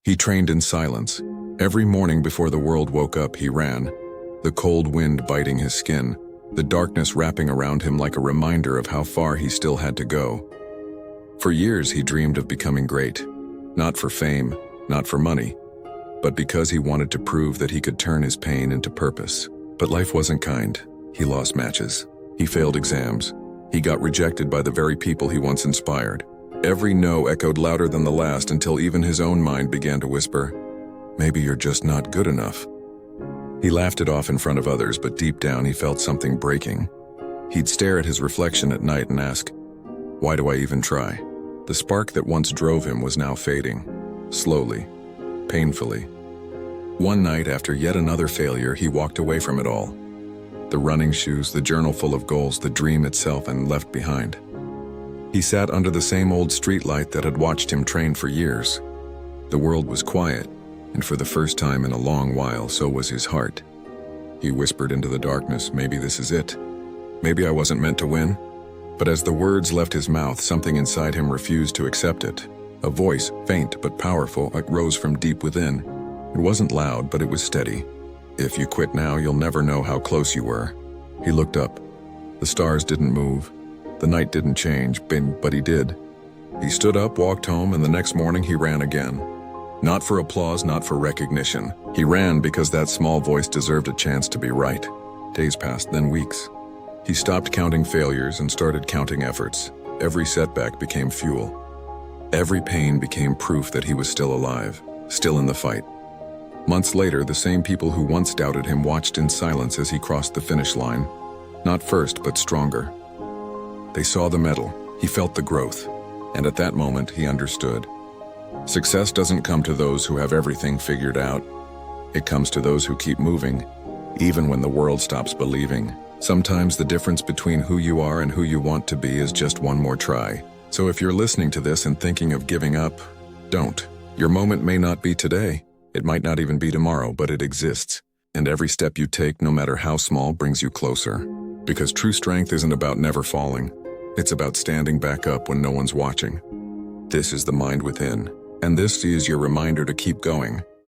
He trained in silence. Every morning before the world woke up, he ran, the cold wind biting his skin, the darkness wrapping around him like a reminder of how far he still had to go. For years, he dreamed of becoming great, not for fame, not for money, but because he wanted to prove that he could turn his pain into purpose. But life wasn't kind. He lost matches. He failed exams. He got rejected by the very people he once inspired. Every no echoed louder than the last until even his own mind began to whisper, "Maybe you're just not good enough." He laughed it off in front of others, but deep down he felt something breaking. He'd stare at his reflection at night and ask, "Why do I even try?" The spark that once drove him was now fading, slowly, painfully. One night, after yet another failure, he walked away from it all. The running shoes, the journal full of goals, the dream itself, and left behind. He sat under the same old streetlight that had watched him train for years. The world was quiet, and for the first time in a long while, so was his heart. He whispered into the darkness, "Maybe this is it. Maybe I wasn't meant to win." But as the words left his mouth, something inside him refused to accept it. A voice, faint but powerful, rose from deep within. It wasn't loud, but it was steady. "If you quit now, you'll never know how close you were." He looked up. The stars didn't move. The night didn't change, but he did. He stood up, walked home, and the next morning he ran again. Not for applause, not for recognition. He ran because that small voice deserved a chance to be right. Days passed, then weeks. He stopped counting failures and started counting efforts. Every setback became fuel. Every pain became proof that he was still alive, still in the fight. Months later, the same people who once doubted him watched in silence as he crossed the finish line. Not first, but stronger. They saw the medal, he felt the growth, and at that moment he understood. Success doesn't come to those who have everything figured out. It comes to those who keep moving, even when the world stops believing. Sometimes the difference between who you are and who you want to be is just one more try. So if you're listening to this and thinking of giving up, don't. Your moment may not be today. It might not even be tomorrow, but it exists. And every step you take, no matter how small, brings you closer. Because true strength isn't about never falling. It's about standing back up when no one's watching. This is the mind within. And this is your reminder to keep going.